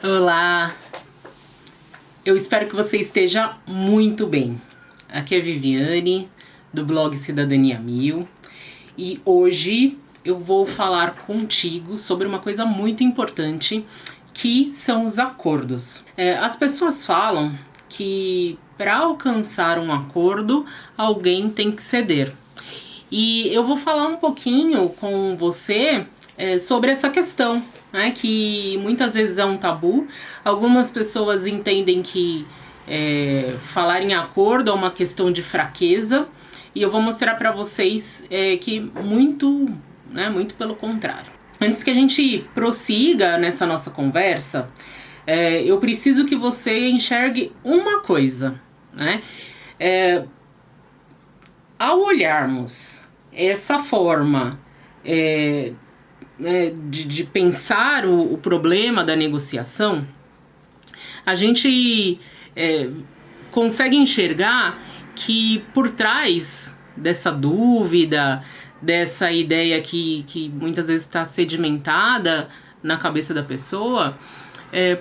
Olá, eu espero que você esteja muito bem. Aqui é a Viviane, do blog Cidadania 1000, e hoje eu vou falar contigo sobre uma coisa muito importante, que são os acordos. As pessoas falam que para alcançar um acordo, alguém tem que ceder. E eu vou falar um pouquinho com você sobre essa questão, né, que muitas vezes é um tabu. Algumas pessoas entendem que falar em acordo é uma questão de fraqueza, e eu vou mostrar para vocês que muito pelo contrário. Antes que a gente prossiga nessa nossa conversa, eu preciso que você enxergue uma coisa, né? Ao olharmos essa forma de pensar o problema da negociação, a gente consegue enxergar que por trás dessa dúvida, dessa ideia que muitas vezes está sedimentada na cabeça da pessoa,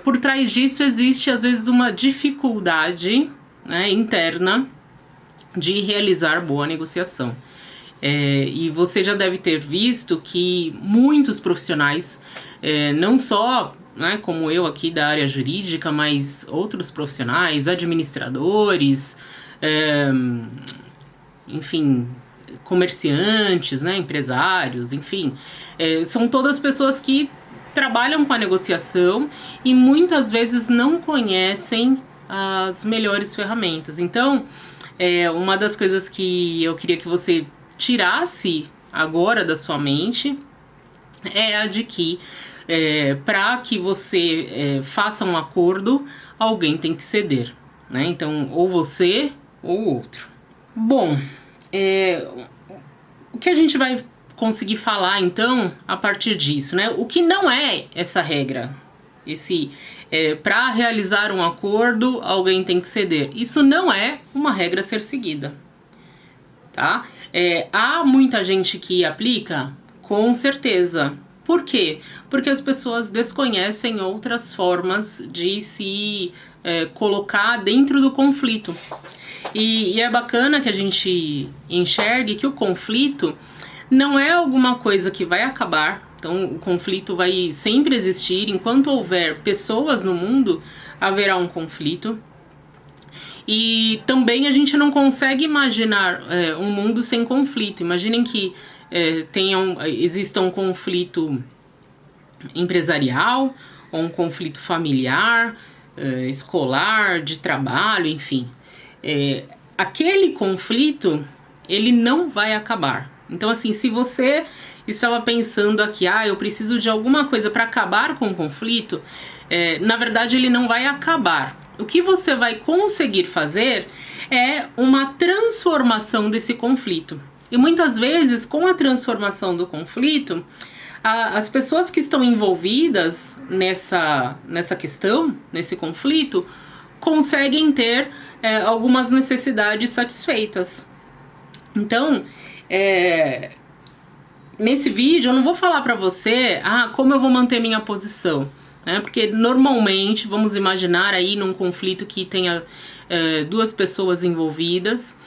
por trás disso existe às vezes uma dificuldade, né, interna de realizar boa negociação. E você já deve ter visto que muitos profissionais, não só, né, como eu aqui da área jurídica, mas outros profissionais, administradores, enfim, comerciantes, né, empresários, enfim, são todas pessoas que trabalham com a negociação e muitas vezes não conhecem as melhores ferramentas. Então, uma das coisas que eu queria que você tirasse agora da sua mente é a de que para que você faça um acordo, alguém tem que ceder, né? Então, ou você ou o outro. Bom, o que a gente vai conseguir falar então a partir disso, né? O que não é essa regra? Para realizar um acordo, alguém tem que ceder. Isso não é uma regra a ser seguida, tá? Há muita gente que aplica, com certeza. Por quê? Porque as pessoas desconhecem outras formas de se colocar dentro do conflito. E é bacana que a gente enxergue que o conflito não é alguma coisa que vai acabar. Então, o conflito vai sempre existir. Enquanto houver pessoas no mundo, haverá um conflito. E também a gente não consegue imaginar um mundo sem conflito. Imaginem que exista um conflito empresarial, ou um conflito familiar, escolar, de trabalho, enfim. Aquele conflito, ele não vai acabar. Então, assim, se você estava pensando aqui, eu preciso de alguma coisa para acabar com o conflito, na verdade ele não vai acabar. O que você vai conseguir fazer é uma transformação desse conflito. E muitas vezes, com a transformação do conflito, as pessoas que estão envolvidas nessa questão, nesse conflito, conseguem ter algumas necessidades satisfeitas. Então, nesse vídeo eu não vou falar pra você como eu vou manter minha posição, né? Porque normalmente, vamos imaginar aí num conflito que tenha duas pessoas envolvidas,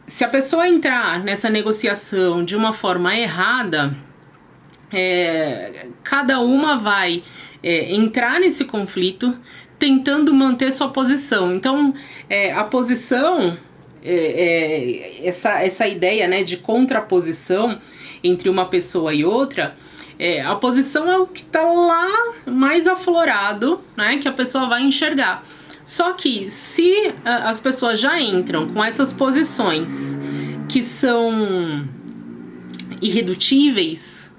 se a pessoa entrar nessa negociação de uma forma errada, cada uma vai entrar nesse conflito tentando manter sua posição. Então, a posição, essa ideia, né, de contraposição entre uma pessoa e outra, a posição é o que está lá mais aflorado, né, que a pessoa vai enxergar. Só que se as pessoas já entram com essas posições que são irredutíveis,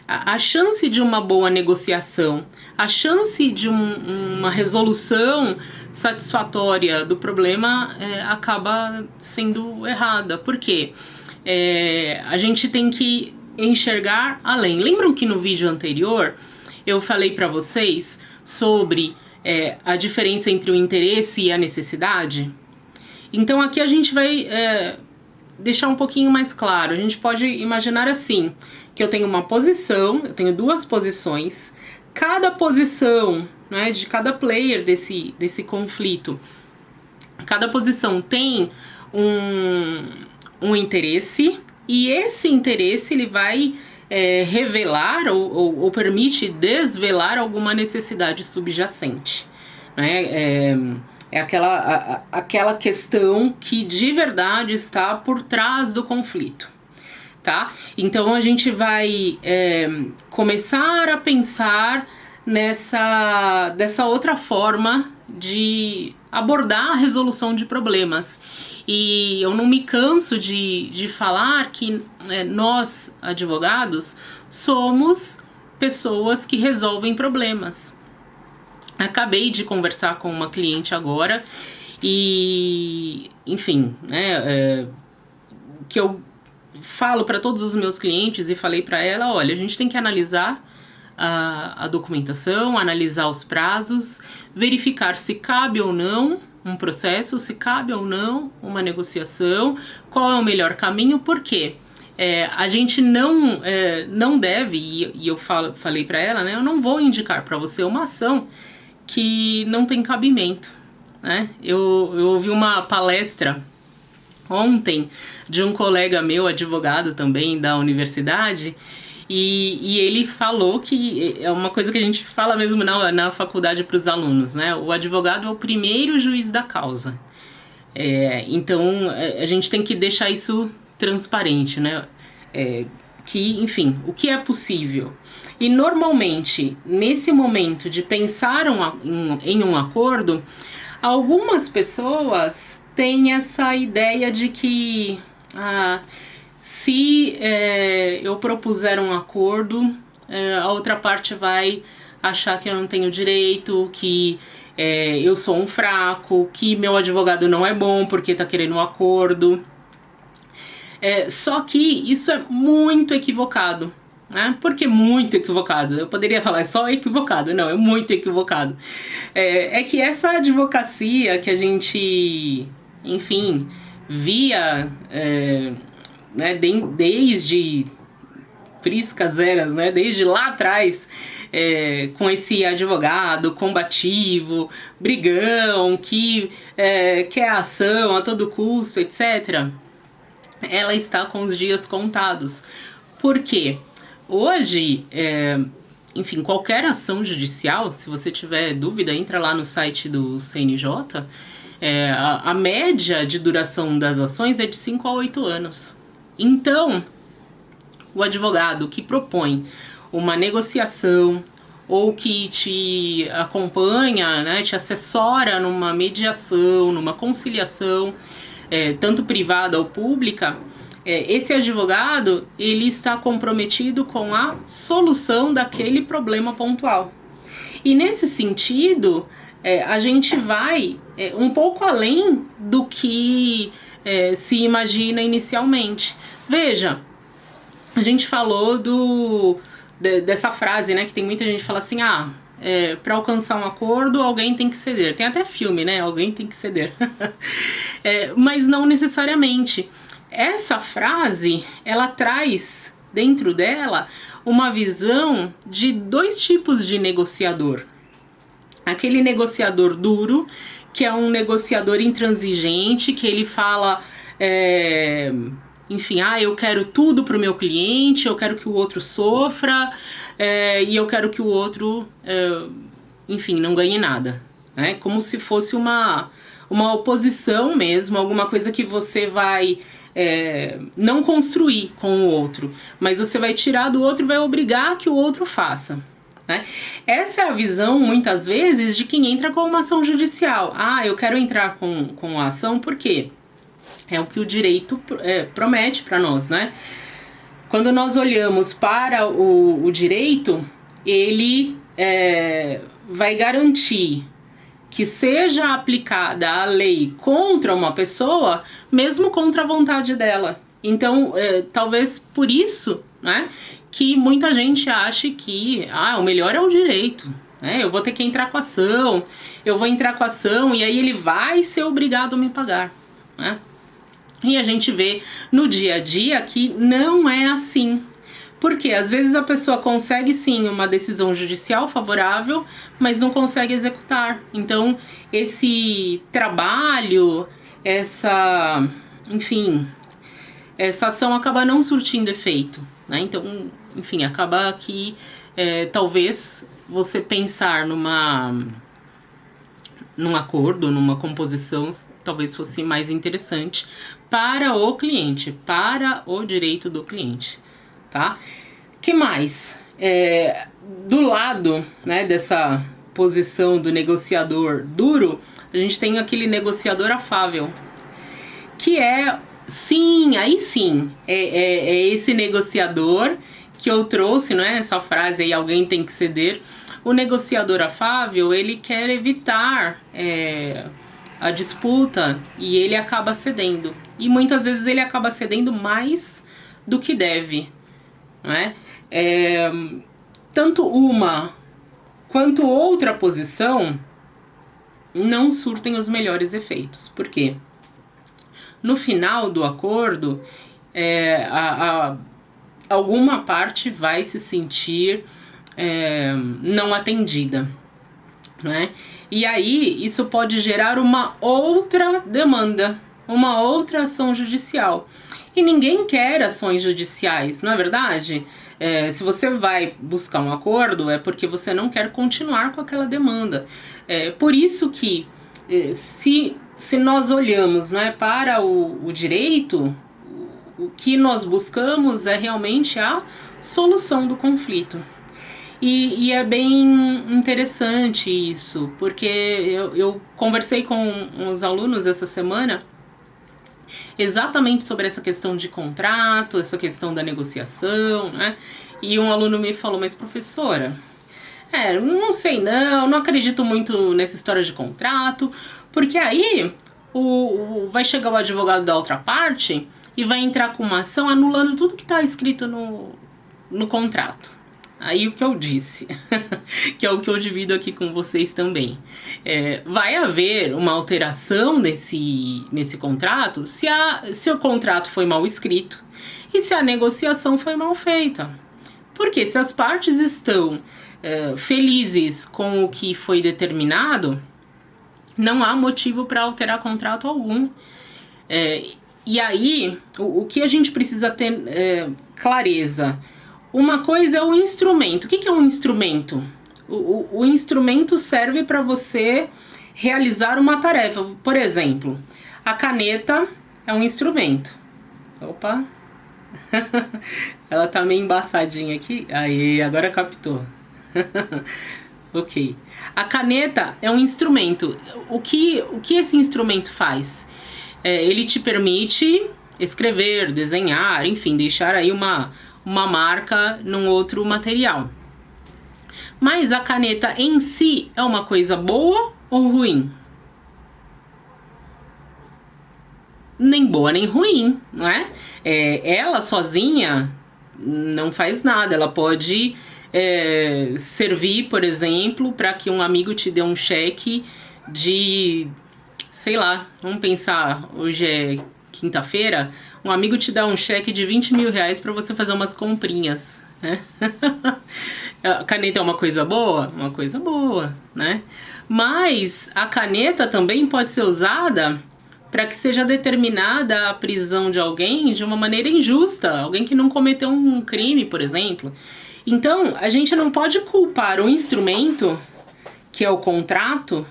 a chance de uma boa negociação, a chance de uma resolução satisfatória do problema acaba sendo errada. Por quê? A gente tem que enxergar além. Lembram que no vídeo anterior eu falei para vocês sobre a diferença entre o interesse e a necessidade? Então aqui a gente vai deixar um pouquinho mais claro. A gente pode imaginar assim, que eu tenho uma posição, eu tenho duas posições, cada posição, né, de cada player desse conflito, cada posição tem um interesse, e esse interesse ele vai revelar ou permite desvelar alguma necessidade subjacente, né? É aquela questão que de verdade está por trás do conflito, tá? Então a gente vai começar a pensar dessa outra forma de abordar a resolução de problemas. E eu não me canso de falar que nós, advogados, somos pessoas que resolvem problemas. Acabei de conversar com uma cliente agora e, enfim, que eu falo para todos os meus clientes e falei para ela, olha, a gente tem que analisar a documentação, analisar os prazos, verificar se cabe ou não um processo, se cabe ou não uma negociação, qual é o melhor caminho, porque a gente não deve, e eu falei para ela, né, eu não vou indicar para você uma ação que não tem cabimento, né? Eu ouvi uma palestra ontem de um colega meu, advogado também da universidade, e ele falou que é uma coisa que a gente fala mesmo na faculdade para os alunos, né? O advogado é o primeiro juiz da causa. Então a gente tem que deixar isso transparente, né? Que, enfim, o que é possível. E normalmente, nesse momento de pensar em um acordo, algumas pessoas têm essa ideia de que se eu propuser um acordo, a outra parte vai achar que eu não tenho direito, que eu sou um fraco, que meu advogado não é bom porque tá querendo um acordo. Só que isso é muito equivocado, né? Por que muito equivocado? Eu poderia falar só equivocado, não, é muito equivocado. É que essa advocacia que a gente, enfim, via né, desde priscas eras, né, desde lá atrás, com esse advogado combativo, brigão, que quer ação a todo custo, etc., ela está com os dias contados. Por quê? Hoje, enfim, qualquer ação judicial, se você tiver dúvida, entra lá no site do CNJ, a média de duração das ações é de 5 a 8 anos. Então, o advogado que propõe uma negociação ou que te acompanha, né, te assessora numa mediação, numa conciliação, tanto privada ou pública, esse advogado ele está comprometido com a solução daquele problema pontual. E nesse sentido, a gente vai um pouco além do que se imagina inicialmente. Veja, a gente falou dessa frase, né, que tem muita gente que fala assim, para alcançar um acordo, alguém tem que ceder. Tem até filme, né? Alguém tem que ceder. Mas não necessariamente. Essa frase, ela traz dentro dela uma visão de dois tipos de negociador. Aquele negociador duro, que é um negociador intransigente, que ele fala... enfim, eu quero tudo pro meu cliente, eu quero que o outro sofra, e eu quero que o outro, enfim, não ganhe nada, né? Como se fosse uma oposição mesmo, alguma coisa que você vai não construir com o outro, mas você vai tirar do outro e vai obrigar que o outro faça, né? Essa é a visão, muitas vezes, de quem entra com uma ação judicial. Eu quero entrar com a ação porque... é o que o direito promete para nós, né? Quando nós olhamos para o direito, ele vai garantir que seja aplicada a lei contra uma pessoa, mesmo contra a vontade dela. Então, talvez por isso, né, que muita gente ache que o melhor é o direito. Eu vou ter que entrar com a ação, eu vou entrar com a ação e aí ele vai ser obrigado a me pagar, né? E a gente vê no dia a dia que não é assim. Porque às vezes a pessoa consegue sim uma decisão judicial favorável, mas não consegue executar. Então, esse trabalho, enfim, essa ação acaba não surtindo efeito, né? Então, enfim, acaba que talvez você pensar num acordo, numa composição, talvez fosse mais interessante para o cliente, para o direito do cliente, tá? Que mais? Do lado, né, dessa posição do negociador duro, a gente tem aquele negociador afável, que sim, aí sim, é esse negociador que eu trouxe, né, essa frase aí, alguém tem que ceder. O negociador afável, ele quer evitar a disputa e ele acaba cedendo. E muitas vezes ele acaba cedendo mais do que deve, né? Tanto uma quanto outra posição não surtem os melhores efeitos. Por quê? No final do acordo, alguma parte vai se sentir não atendida, né? E aí isso pode gerar uma outra demanda, uma outra ação judicial. E ninguém quer ações judiciais, não é verdade? Se você vai buscar um acordo, é porque você não quer continuar com aquela demanda. Por isso que, se nós olhamos, né, para o direito, o que nós buscamos é realmente a solução do conflito. E é bem interessante isso, porque eu conversei com uns alunos essa semana exatamente sobre essa questão de contrato, essa questão da negociação, né? E um aluno me falou, mas professora, não sei não acredito muito nessa história de contrato, porque aí vai chegar o advogado da outra parte e vai entrar com uma ação anulando tudo que está escrito no contrato. Aí o que eu disse, que é o que eu divido aqui com vocês também. Vai haver uma alteração nesse contrato se o contrato foi mal escrito e se a negociação foi mal feita. Porque se as partes estão felizes com o que foi determinado, não há motivo para alterar contrato algum. E aí, o que a gente precisa ter clareza? Uma coisa é o instrumento. O que é um instrumento? O instrumento serve para você realizar uma tarefa. Por exemplo, a caneta é um instrumento. Opa! Ela tá meio embaçadinha aqui. Aí, agora captou. Ok. A caneta é um instrumento. O que esse instrumento faz? Ele te permite escrever, desenhar, enfim, deixar aí uma marca num outro material. Mas a caneta em si é uma coisa boa ou ruim? Nem boa nem ruim, não é? Ela sozinha não faz nada. Ela pode servir, por exemplo, para que um amigo te dê um cheque de, sei lá, vamos pensar, hoje é quinta-feira, um amigo te dá um cheque de 20 mil reais para você fazer umas comprinhas, né? A caneta é uma coisa boa? Uma coisa boa, né? Mas a caneta também pode ser usada para que seja determinada a prisão de alguém de uma maneira injusta, alguém que não cometeu um crime, por exemplo. Então, a gente não pode culpar o instrumento, que é o contrato,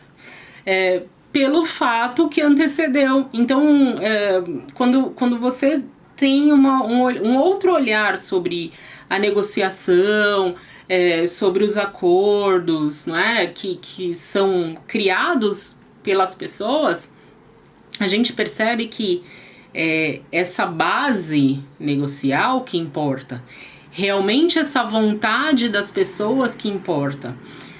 pelo fato que antecedeu. Então, quando você tem um outro olhar sobre a negociação, sobre os acordos, não é? que são criados pelas pessoas, a gente percebe que essa base negocial que importa, realmente essa vontade das pessoas que importa.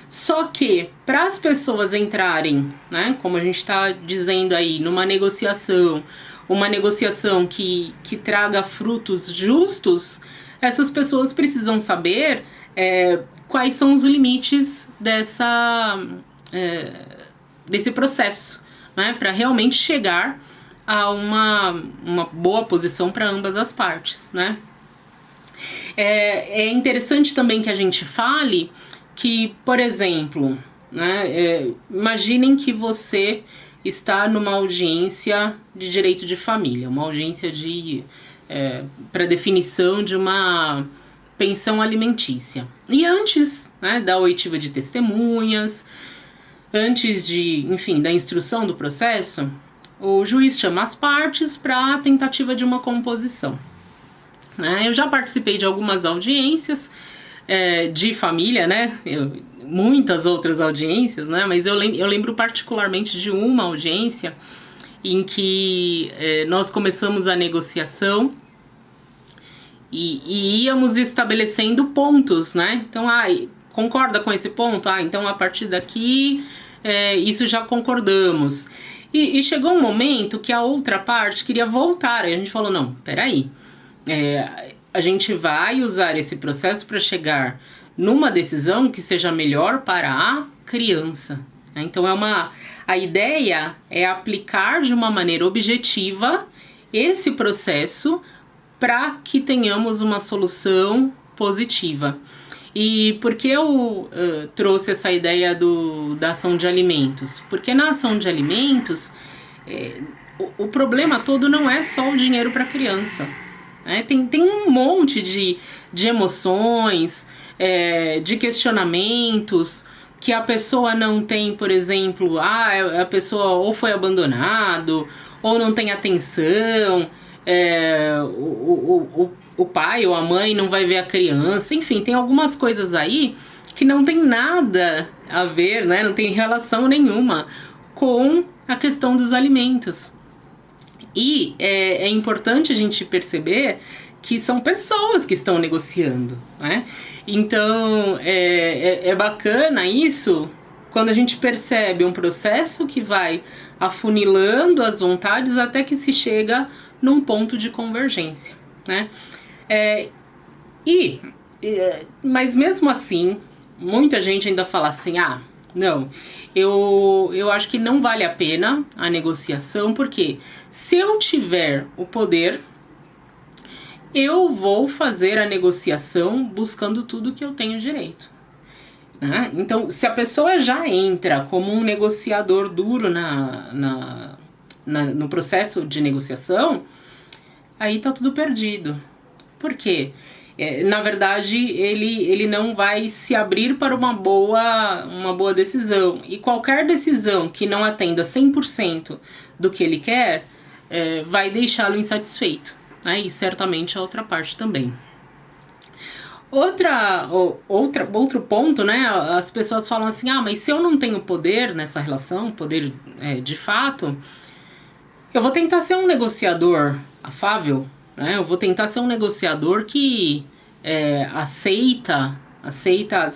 Só que, para as pessoas entrarem, né, como a gente está dizendo aí, numa negociação, uma negociação que traga frutos justos, essas pessoas precisam saber quais são os limites desse processo, né, para realmente chegar a uma boa posição para ambas as partes, né? É interessante também que a gente fale que, por exemplo, né, imaginem que você está numa audiência de direito de família, uma audiência para definição de uma pensão alimentícia. E antes, né, da oitiva de testemunhas, antes da instrução do processo, o juiz chama as partes para a tentativa de uma composição. Eu já participei de algumas audiências de família, né? Muitas outras audiências, né? Mas eu lembro particularmente de uma audiência em que nós começamos a negociação e íamos estabelecendo pontos, né? Então, concorda com esse ponto? Então a partir daqui isso já concordamos. E chegou um momento que a outra parte queria voltar. E a gente falou, não, peraí. A gente vai usar esse processo para chegar numa decisão que seja melhor para a criança. Então a ideia é aplicar de uma maneira objetiva esse processo para que tenhamos uma solução positiva. E por que eu trouxe essa ideia da ação de alimentos? Porque na ação de alimentos, o problema todo não é só o dinheiro para a criança. Tem um monte de emoções, de questionamentos que a pessoa não tem, por exemplo, a pessoa ou foi abandonado, ou não tem atenção, o pai ou a mãe não vai ver a criança, enfim, tem algumas coisas aí que não tem nada a ver, né? Não tem relação nenhuma com a questão dos alimentos. E é importante a gente perceber que são pessoas que estão negociando, né? Então, é bacana isso quando a gente percebe um processo que vai afunilando as vontades até que se chega num ponto de convergência, né? Mas mesmo assim, muita gente ainda fala assim, não, eu acho que não vale a pena a negociação, porque se eu tiver o poder, eu vou fazer a negociação buscando tudo que eu tenho direito. Então, se a pessoa já entra como um negociador duro no processo de negociação, aí tá tudo perdido. Por quê? Na verdade, ele não vai se abrir para uma boa decisão. E qualquer decisão que não atenda 100% do que ele quer, vai deixá-lo insatisfeito. E certamente a outra parte também. Outro ponto, né? As pessoas falam assim, mas se eu não tenho poder nessa relação, poder de fato, eu vou tentar ser um negociador afável, né? Eu vou tentar ser um negociador que aceita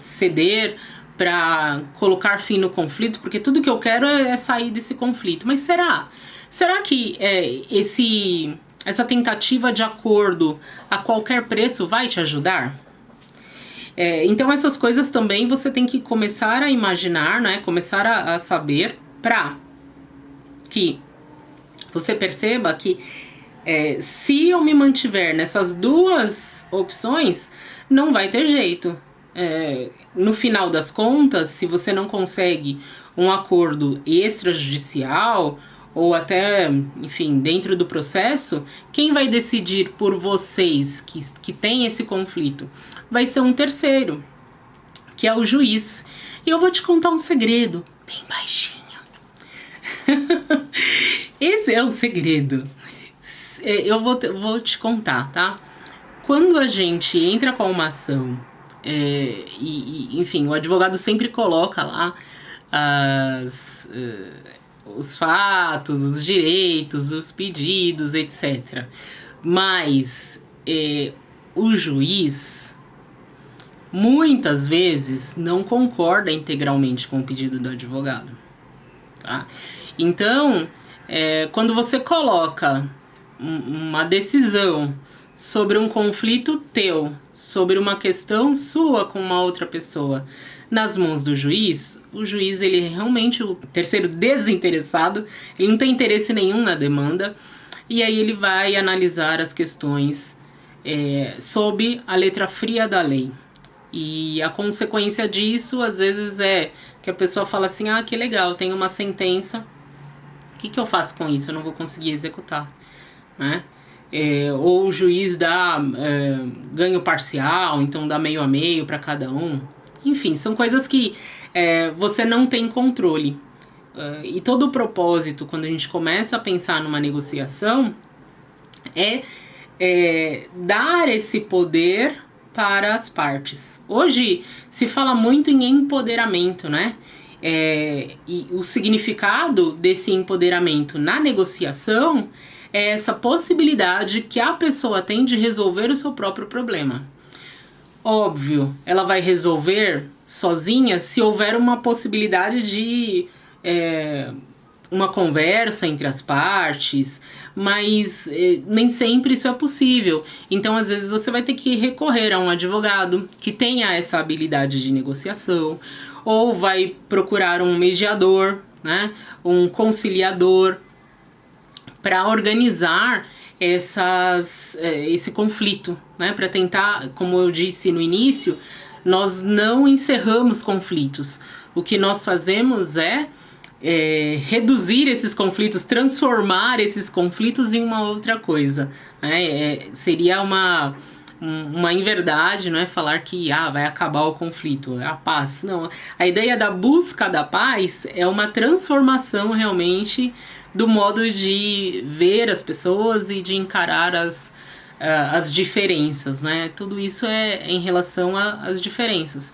ceder para colocar fim no conflito, porque tudo que eu quero é sair desse conflito. Mas será que essa tentativa de acordo a qualquer preço vai te ajudar? Então essas coisas também você tem que começar a imaginar, né? Começar a saber, para que você perceba que se eu me mantiver nessas duas opções, não vai ter jeito. No final das contas, se você não consegue um acordo extrajudicial, ou até, enfim, dentro do processo, quem vai decidir por vocês que tem esse conflito? Vai ser um terceiro, que é o juiz. E eu vou te contar um segredo, bem baixinho. Esse é um segredo. Eu vou te contar, tá? Quando a gente entra com uma ação, enfim, o advogado sempre coloca lá os fatos, os direitos, os pedidos, etc. Mas o juiz muitas vezes não concorda integralmente com o pedido do advogado, tá? Então, quando você coloca uma decisão sobre um conflito teu, sobre uma questão sua com uma outra pessoa, nas mãos do juiz, o juiz, ele é realmente o terceiro desinteressado, ele não tem interesse nenhum na demanda, e aí ele vai analisar as questões sob a letra fria da lei. E a consequência disso, às vezes, é que a pessoa fala assim, que legal, tem uma sentença, o que eu faço com isso? Eu não vou conseguir executar, né? Ou o juiz dá ganho parcial, então dá meio a meio para cada um. Enfim, são coisas que você não tem controle. E todo o propósito, quando a gente começa a pensar numa negociação, é dar esse poder para as partes. Hoje se fala muito em empoderamento, né? E o significado desse empoderamento na negociação é essa possibilidade que a pessoa tem de resolver o seu próprio problema. Óbvio, ela vai resolver sozinha se houver uma possibilidade de uma conversa entre as partes, mas nem sempre isso é possível. Então, às vezes, você vai ter que recorrer a um advogado que tenha essa habilidade de negociação, ou vai procurar um mediador, né, um conciliador, para organizar esse conflito, né, para tentar, como eu disse no início, nós não encerramos conflitos. O que nós fazemos é reduzir esses conflitos, transformar esses conflitos em uma outra coisa, né? Seria uma inverdade, não é falar que vai acabar o conflito, a paz. Não, a ideia da busca da paz é uma transformação realmente do modo de ver as pessoas e de encarar as diferenças, né? Tudo isso é em relação às diferenças.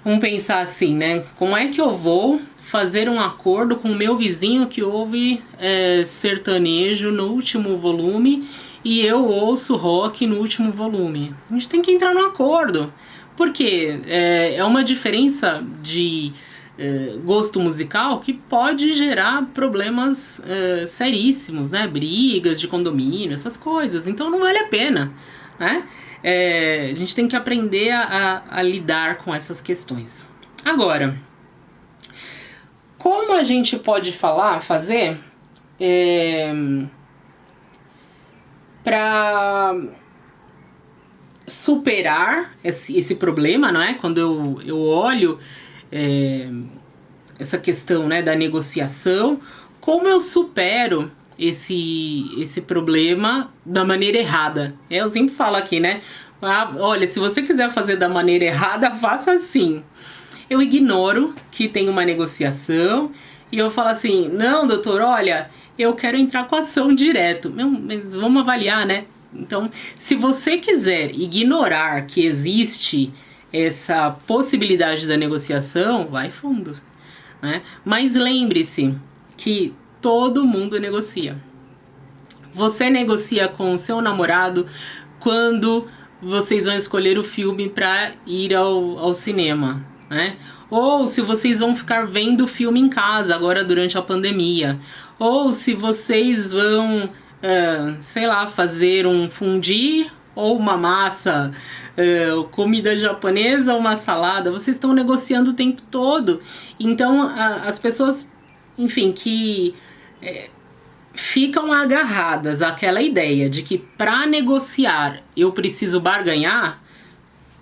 Vamos pensar assim, né? Como é que eu vou fazer um acordo com o meu vizinho que ouve sertanejo no último volume e eu ouço rock no último volume? A gente tem que entrar num acordo. Porque é uma diferença de gosto musical que pode gerar problemas seríssimos, né? Brigas de condomínio, essas coisas. Então não vale a pena, né? A gente tem que aprender a lidar com essas questões. Agora, como a gente pode fazer para superar esse problema, não é? Quando eu olho essa questão, né, da negociação, como eu supero esse problema da maneira errada? Eu sempre falo aqui, né? Olha, se você quiser fazer da maneira errada, faça assim. Eu ignoro que tem uma negociação e eu falo assim, não, doutor, olha, eu quero entrar com ação direto. Mas vamos avaliar, né? Então, se você quiser ignorar que existe essa possibilidade da negociação, vai fundo, né? Mas lembre-se que todo mundo negocia. Você negocia com o seu namorado quando vocês vão escolher o filme para ir ao cinema, né? Ou se vocês vão ficar vendo o filme em casa agora durante a pandemia. Ou se vocês vão, sei lá, fazer um fondue ou uma massa, comida japonesa ou uma salada. Vocês estão negociando o tempo todo. Então, as pessoas, enfim, que ficam agarradas àquela ideia de que para negociar eu preciso barganhar,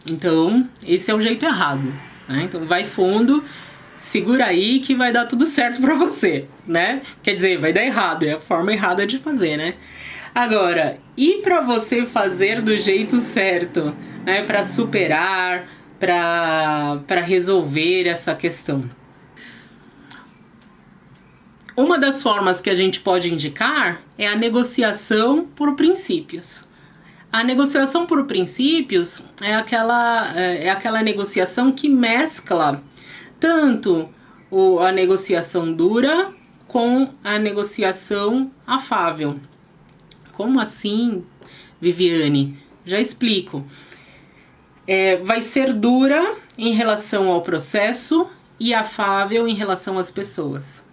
então esse é o jeito errado, né? Então vai fundo, segura aí que vai dar tudo certo para você, né? Quer dizer, vai dar errado, é a forma errada de fazer, né? Agora, e para você fazer do jeito certo, né? Para superar, para resolver essa questão. Uma das formas que a gente pode indicar é a negociação por princípios. A negociação por princípios é aquela negociação que mescla tanto a negociação dura com a negociação afável. Como assim, Viviane? Já explico. Vai ser dura em relação ao processo e afável em relação às pessoas.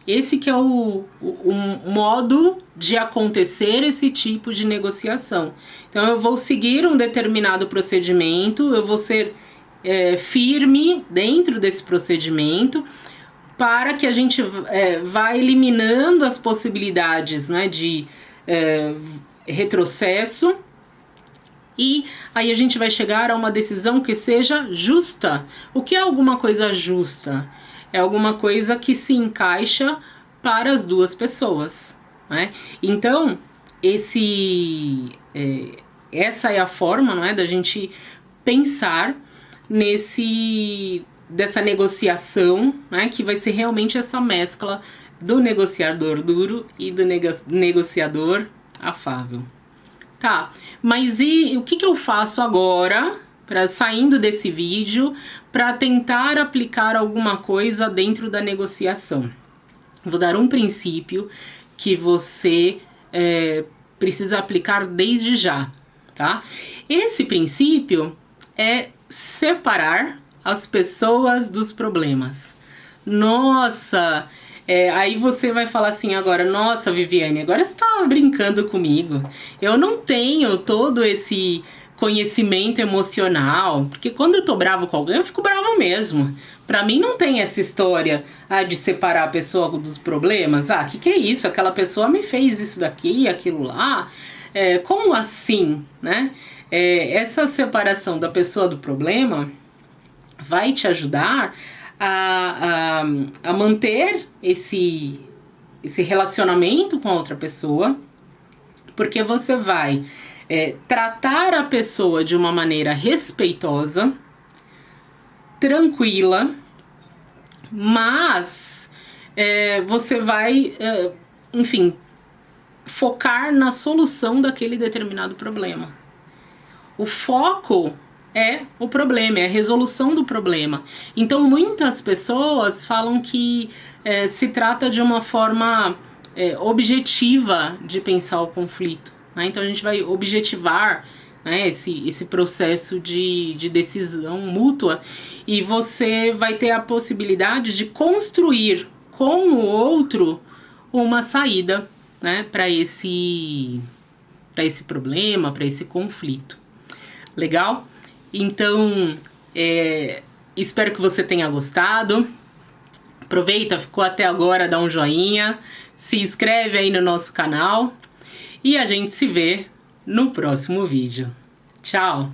Esse que é o modo de acontecer esse tipo de negociação. Então, eu vou seguir um determinado procedimento, eu vou ser firme dentro desse procedimento, para que a gente vá eliminando as possibilidades, né, de retrocesso E aí a gente vai chegar a uma decisão que seja justa. O que é alguma coisa justa? É alguma coisa que se encaixa para as duas pessoas, né? Então, essa é a forma, não é, da gente pensar dessa negociação, né, que vai ser realmente essa mescla do negociador duro e do negociador afável. Tá, mas e o que eu faço agora, saindo desse vídeo, para tentar aplicar alguma coisa dentro da negociação? Vou dar um princípio que você precisa aplicar desde já, tá? Esse princípio é separar as pessoas dos problemas. Nossa! Aí você vai falar assim agora, nossa, Viviane, agora você tá brincando comigo. Eu não tenho todo esse conhecimento emocional, porque quando eu tô bravo com alguém, eu fico bravo mesmo. Pra mim não tem essa história de separar a pessoa dos problemas. Que é isso? Aquela pessoa me fez isso daqui, aquilo lá. Como assim, né? Essa separação da pessoa do problema vai te ajudar a manter esse relacionamento com a outra pessoa, porque você vai tratar a pessoa de uma maneira respeitosa, tranquila, mas você vai, enfim, focar na solução daquele determinado problema. O foco é o problema, é a resolução do problema. Então muitas pessoas falam que se trata de uma forma objetiva de pensar o conflito, né? Então a gente vai objetivar, né, esse processo de decisão mútua, e você vai ter a possibilidade de construir com o outro uma saída, né, para esse problema, para esse conflito. Legal? Então, espero que você tenha gostado. Aproveita, ficou até agora, dá um joinha, se inscreve aí no nosso canal e a gente se vê no próximo vídeo. Tchau!